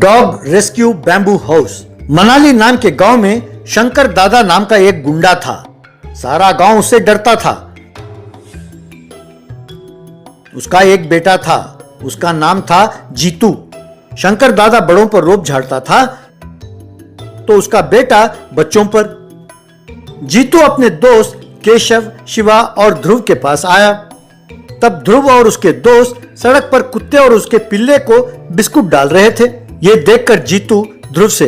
Dog rescue bamboo house. Manali नाम के गांव में शंकर दादा नाम का एक गुंडा था। सारा गांव उससे डरता था। उसका एक बेटा था, उसका नाम था जीतू। शंकर दादा बड़ों पर रोब झाड़ता था तो उसका बेटा बच्चों पर। जीतू अपने दोस्त केशव, शिवा और ध्रुव के पास आया। तब ध्रुव और उसके दोस्त सड़क पर कुत्ते और उसके पिल्ले को बिस्कुट डाल रहे थे। ये देखकर जीतू ध्रुव से,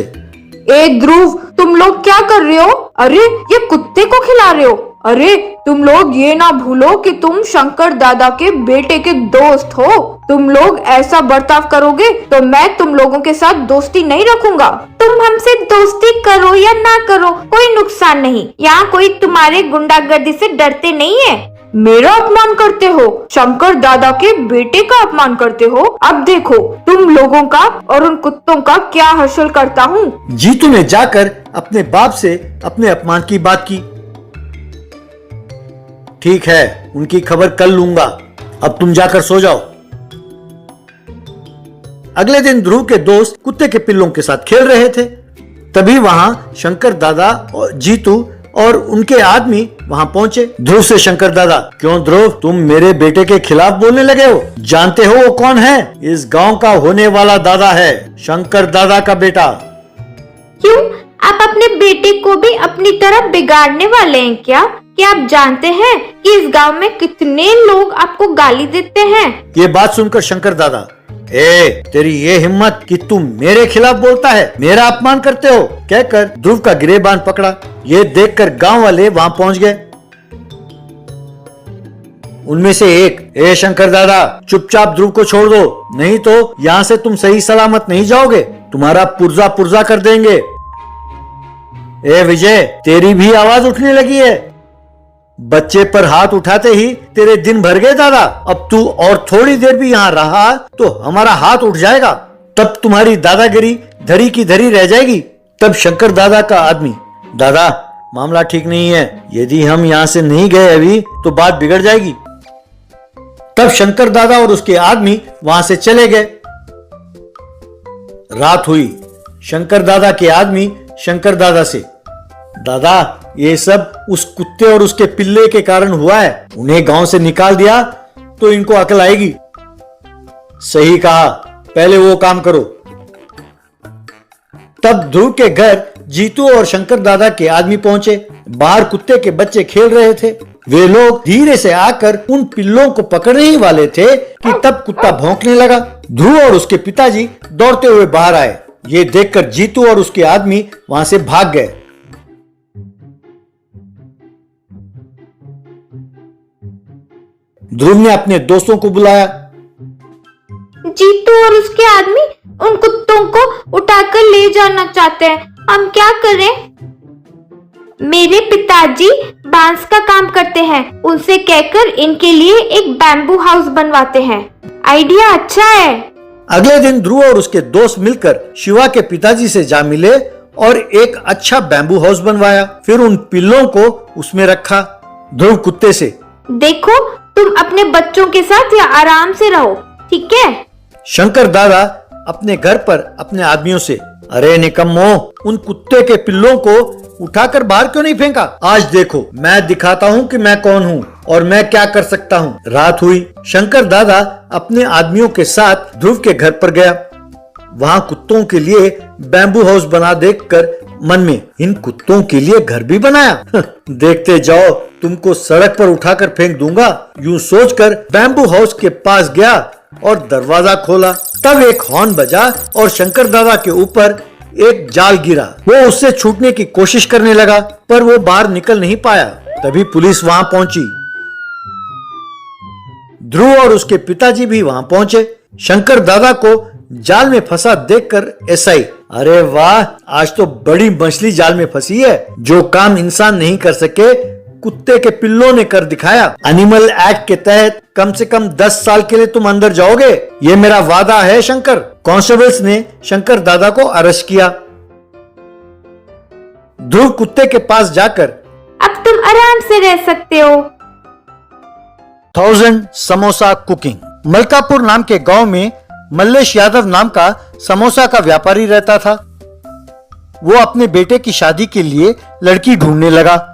ए ध्रुव, तुम लोग क्या कर रहे हो? अरे ये कुत्ते को खिला रहे हो। अरे तुम लोग ये ना भूलो कि तुम शंकर दादा के बेटे के दोस्त हो। तुम लोग ऐसा बर्ताव करोगे तो मैं तुम लोगों के साथ दोस्ती नहीं रखूंगा। तुम हमसे दोस्ती करो या ना करो, कोई नुकसान नहीं। यहाँ कोई तुम्हारे गुंडागर्दी से डरते नहीं है। मेरा अपमान करते हो, शंकर दादा के बेटे का अपमान करते हो। अब देखो तुम लोगों का और उन कुत्तों का क्या हश्र करता हूँ। जीतू ने जाकर अपने बाप से अपने अपमान की बात की। ठीक है, उनकी खबर कल लूंगा। अब तुम जाकर सो जाओ। अगले दिन ध्रुव के दोस्त कुत्ते के पिल्लों के साथ खेल रहे थे। तभी वहां शंकर दादा और जीतू और उनके आदमी वहां पहुंचे। ध्रुव से शंकर दादा, क्यों ध्रुव, तुम मेरे बेटे के खिलाफ बोलने लगे हो? जानते हो वो कौन है? इस गांव का होने वाला दादा है, शंकर दादा का बेटा। क्यों, आप अपने बेटे को भी अपनी तरफ बिगाड़ने वाले हैं क्या? क्या आप जानते हैं कि इस गांव में कितने लोग आपको गाली देते हैं? ये बात सुनकर शंकर दादा, तेरी ये हिम्मत कि तू मेरे खिलाफ बोलता है, मेरा अपमान करते हो, कहकर ध्रुव का गिरेबान पकड़ा। ये देखकर गांव वाले वहां पहुंच गए। उनमें से एक, शंकर दादा, चुपचाप ध्रुव को छोड़ दो, नहीं तो यहाँ से तुम सही सलामत नहीं जाओगे, तुम्हारा पुर्जा पुर्जा कर देंगे। विजय, तेरी भी आवाज उठने लगी है। बच्चे पर हाथ उठाते ही तेरे दिन भर गए दादा। अब तू और थोड़ी देर भी यहाँ रहा तो हमारा हाथ उठ जाएगा, तब तुम्हारी दादागिरी धरी की धरी रह जाएगी। तब शंकर दादा का आदमी, दादा मामला ठीक नहीं है, यदि हम यहाँ से नहीं गए अभी तो बात बिगड़ जाएगी। तब शंकर दादा और उसके आदमी वहां से चले गए। रात हुई। शंकर दादा के आदमी शंकर दादा से, दादा ये सब उस कुत्ते और उसके पिल्ले के कारण हुआ है, उन्हें गांव से निकाल दिया तो इनको अकल आएगी। सही कहा, पहले वो काम करो। तब ध्रुव के घर जीतू और शंकर दादा के आदमी पहुंचे। बाहर कुत्ते के बच्चे खेल रहे थे। वे लोग धीरे से आकर उन पिल्लों को पकड़ने ही वाले थे कि तब कुत्ता भौंकने लगा। ध्रुव और उसके पिताजी दौड़ते हुए बाहर आए। ये देखकर जीतू और उसके आदमी वहां से भाग गए। ध्रुव ने अपने दोस्तों को बुलाया। जीतू और उसके आदमी उन कुत्तों को उठाकर ले जाना चाहते हैं, हम क्या करें? मेरे पिताजी बांस का काम करते हैं, उनसे कहकर इनके लिए एक बैम्बू हाउस बनवाते हैं। आइडिया अच्छा है। अगले दिन ध्रुव और उसके दोस्त मिलकर शिवा के पिताजी से जा मिले और एक अच्छा बैम्बू हाउस बनवाया। फिर उन पिल्लों को उसमें रखा। ध्रुव कुत्ते से, देखो तुम अपने बच्चों के साथ या आराम से रहो, ठीक है? शंकर दादा अपने घर पर अपने आदमियों से, अरे निकम्मो, उन कुत्ते के पिल्लों को उठाकर बाहर क्यों नहीं फेंका? आज देखो मैं दिखाता हूँ कि मैं कौन हूँ और मैं क्या कर सकता हूँ। रात हुई। शंकर दादा अपने आदमियों के साथ ध्रुव के घर पर गया। वहाँ कुत्तों के लिए बैम्बू हाउस बना देखकर मन में, इन कुत्तों के लिए घर भी बनाया। देखते जाओ, तुमको सड़क पर उठाकर फेंक दूंगा। यूं सोचकर बैम्बू हाउस के पास गया और दरवाजा खोला। तब एक हॉर्न बजा और शंकर दादा के ऊपर एक जाल गिरा। वो उससे छूटने की कोशिश करने लगा पर वो बाहर निकल नहीं पाया। तभी पुलिस वहां पहुंची। ध्रुव और उसके पिताजी भी वहां पहुंचे। शंकर दादा को जाल में फंसा देखकर एसआई, अरे वाह, आज तो बड़ी मछली जाल में फंसी है। जो काम इंसान नहीं कर सके कुत्ते के पिल्लों ने कर दिखाया। एनिमल एक्ट के तहत कम से कम 10 साल के लिए तुम अंदर जाओगे, ये मेरा वादा है शंकर। कांस्टेबल्स ने शंकर दादा को अरेस्ट किया। ध्रुव कुत्ते के पास जाकर, अब तुम आराम से रह सकते हो। 1000 समोसा कुकिंग। मलकापुर नाम के गांव में मल्लेश यादव नाम का समोसा का व्यापारी रहता था। वो अपने बेटे की शादी के लिए लड़की ढूंढने लगा।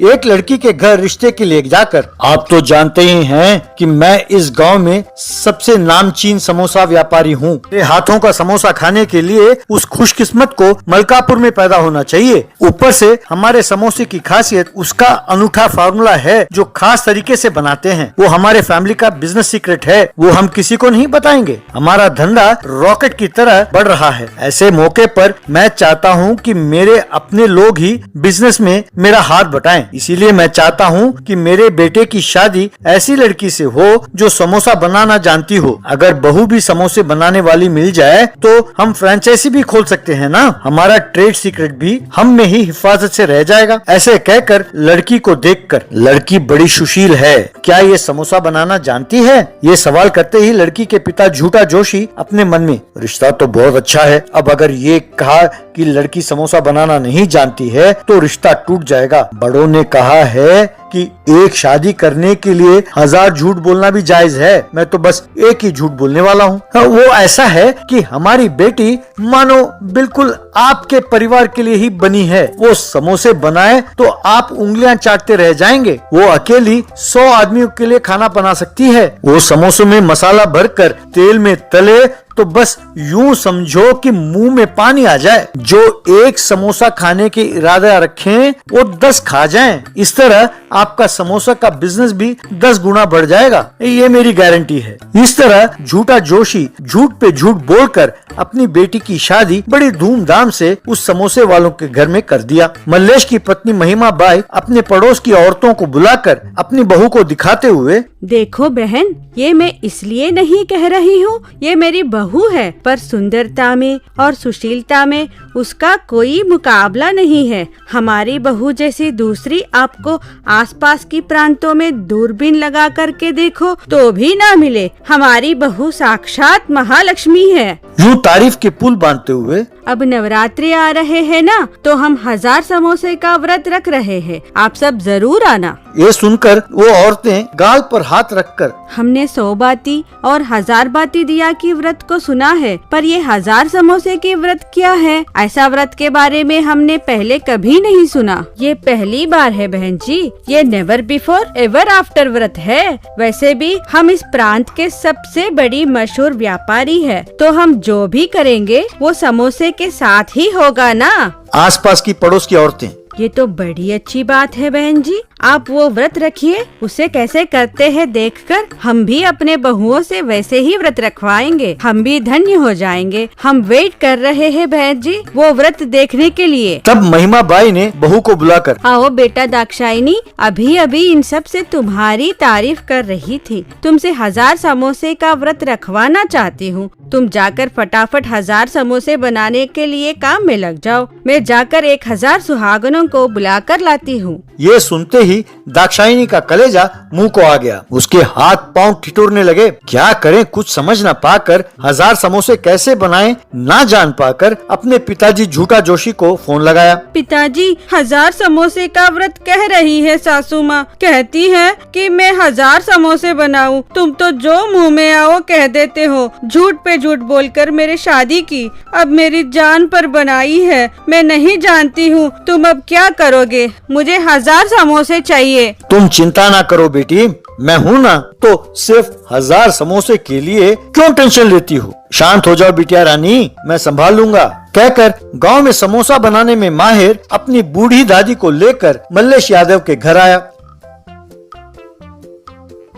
एक लड़की के घर रिश्ते के लिए जाकर, आप तो जानते ही हैं कि मैं इस गांव में सबसे नामचीन समोसा व्यापारी हूँ। मेरे हाथों का समोसा खाने के लिए उस खुशकिस्मत को मलकापुर में पैदा होना चाहिए। ऊपर से हमारे समोसे की खासियत उसका अनूठा फार्मूला है जो खास तरीके से बनाते हैं। वो हमारे फैमिली का बिजनेस सीक्रेट है, वो हम किसी को नहीं बताएंगे। हमारा धंधा रॉकेट की तरह बढ़ रहा है। ऐसे मौके पर मैं चाहता हूँ कि मेरे अपने लोग ही बिजनेस में मेरा हाथ बटाएं। इसीलिए मैं चाहता हूँ कि मेरे बेटे की शादी ऐसी लड़की से हो जो समोसा बनाना जानती हो। अगर बहू भी समोसे बनाने वाली मिल जाए तो हम फ्रेंचाइजी भी खोल सकते हैं ना। हमारा ट्रेड सीक्रेट भी हम में ही हिफाजत से रह जाएगा। ऐसे कहकर लड़की को देखकर, लड़की बड़ी सुशील है, क्या ये समोसा बनाना जानती है? ये सवाल करते ही लड़की के पिता झूठा जोशी अपने मन में, रिश्ता तो बहुत अच्छा है, अब अगर ये कहा कि लड़की समोसा बनाना नहीं जानती है तो रिश्ता टूट जाएगा। बड़ों ने कहा है कि एक शादी करने के लिए 1000 झूठ बोलना भी जायज है। मैं तो बस एक ही झूठ बोलने वाला हूँ। वो ऐसा है कि हमारी बेटी मानो बिल्कुल आपके परिवार के लिए ही बनी है। वो समोसे बनाए तो आप उंगलियां चाटते रह जाएंगे। वो अकेली 100 आदमियों के लिए खाना बना सकती है। वो समोसों में मसाला भरकर तेल में तले तो बस यूं समझो कि मुंह में पानी आ जाए। जो एक समोसा खाने के इरादा रखें वो 10 खा जाएं। इस तरह आपका समोसा का बिजनेस भी 10 गुना बढ़ जाएगा, ये मेरी गारंटी है। इस तरह झूठा जोशी झूठ पे झूठ बोलकर अपनी बेटी की शादी बड़ी धूमधाम से उस समोसे वालों के घर में कर दिया। मल्लेश की पत्नी महिमा बाई अपने पड़ोस की औरतों को बुलाकर अपनी बहू को दिखाते हुए, देखो बहन, ये मैं इसलिए नहीं कह रही हूँ, ये मेरी बहू है, पर सुंदरता में और सुशीलता में उसका कोई मुकाबला नहीं है। हमारी बहू जैसी दूसरी आपको आसपास की प्रांतों में दूरबीन लगा करके देखो तो भी ना मिले। हमारी बहू साक्षात महालक्ष्मी है। यूं तारीफ के पुल बांधते हुए, अब नवरात्रि आ रहे हैं ना, तो हम 1000 समोसे का व्रत रख रहे हैं, आप सब जरूर आना। ये सुनकर वो औरतें गाल पर हाथ रखकर, हमने 100 बाती और 1000 बाती दिया की व्रत को सुना है, पर ये 1000 समोसे की व्रत क्या है? ऐसा व्रत के बारे में हमने पहले कभी नहीं सुना। ये पहली बार है बहन जी, ये नेवर बिफोर एवर आफ्टर व्रत है। वैसे भी हम इस प्रांत के सबसे बड़ी मशहूर व्यापारी है, तो हम जो भी करेंगे वो समोसे के साथ ही होगा ना। आसपास की पड़ोस की औरतें, ये तो बड़ी अच्छी बात है बहन जी, आप वो व्रत रखिए। उसे कैसे करते हैं देखकर हम भी अपने बहुओं से वैसे ही व्रत रखवाएंगे, हम भी धन्य हो जाएंगे। हम वेट कर रहे हैं बहन जी वो व्रत देखने के लिए। तब महिमा बाई ने बहू को बुलाकर, आओ बेटा दाक्षायणी, अभी अभी इन सब से तुम्हारी तारीफ कर रही थी। तुमसे 1000 समोसे का व्रत रखवाना चाहती हूँ। तुम जाकर फटाफट 1000 समोसे बनाने के लिए काम में लग जाओ। मैं जाकर 1000 सुहागनों को बुलाकर लाती हूँ। ये सुनते ही दाक्षायणी का कलेजा मुंह को आ गया। उसके हाथ पांव ठिठुरने लगे। क्या करें कुछ समझ न पाकर, 1000 समोसे कैसे बनाएं ना जान पाकर अपने पिताजी झूठा जोशी को फोन लगाया। पिताजी, 1000 समोसे का व्रत कह रही है सासू माँ, कहती है कि मैं 1000 समोसे बनाऊं। तुम तो जो मुंह में आओ कह देते हो। झूठ पे झूठ बोलकर मेरे शादी की अब मेरी जान पर बनाई है। मैं नहीं जानती हूँ तुम अब क्या करोगे। मुझे 1000 समोसे चाहिए। तुम चिंता ना करो बेटी, मैं हूँ ना, तो सिर्फ 1000 समोसे के लिए क्यों टेंशन लेती हो। शांत हो जाओ बिटिया रानी, मैं संभाल लूंगा। कहकर गांव में समोसा बनाने में माहिर अपनी बूढ़ी दादी को लेकर मल्लेश यादव के घर आया।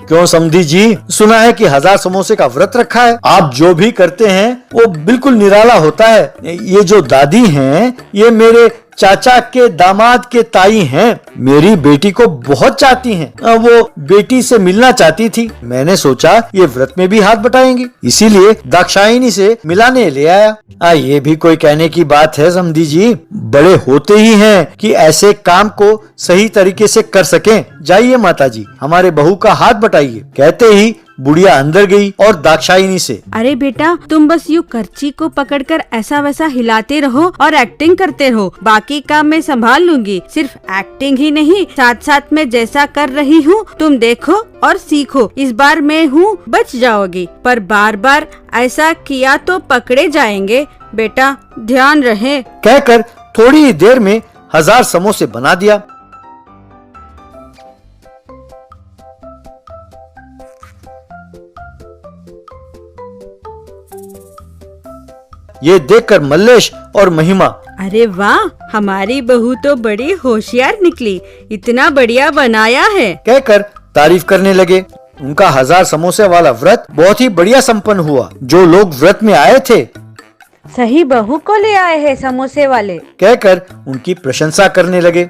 क्यों समधी जी, सुना है कि 1000 समोसे का व्रत रखा है। आप जो भी करते हैं वो बिल्कुल निराला होता है। ये जो दादी हैं, ये मेरे चाचा के दामाद के ताई हैं। मेरी बेटी को बहुत चाहती हैं। वो बेटी से मिलना चाहती थी। मैंने सोचा ये व्रत में भी हाथ बटाएंगी, इसीलिए दाक्षायणी से मिलाने ले आया। ये भी कोई कहने की बात है समधी जी, बड़े होते ही हैं कि ऐसे काम को सही तरीके से कर सकें। जाइए माताजी, हमारे बहू का हाथ बटाइए। कहते ही बुढ़िया अंदर गई और दाक्षायणी से, अरे बेटा, तुम बस यूँ करची को पकड़कर ऐसा वैसा हिलाते रहो और एक्टिंग करते रहो, बाकी काम मैं संभाल लूंगी। सिर्फ एक्टिंग ही नहीं, साथ साथ में जैसा कर रही हूँ तुम देखो और सीखो। इस बार मैं हूँ, बच जाओगी, पर बार बार ऐसा किया तो पकड़े जाएंगे। बेटा ध्यान रहे। कहकर थोड़ी ही देर में 1000 समोसे बना दिया। ये देखकर मल्लेश और महिमा, अरे वाह, हमारी बहू तो बड़ी होशियार निकली, इतना बढ़िया बनाया है, कहकर तारीफ करने लगे। उनका 1000 समोसे वाला व्रत बहुत ही बढ़िया संपन्न हुआ। जो लोग व्रत में आए थे सही बहू को ले आए हैं समोसे वाले, कहकर उनकी प्रशंसा करने लगे।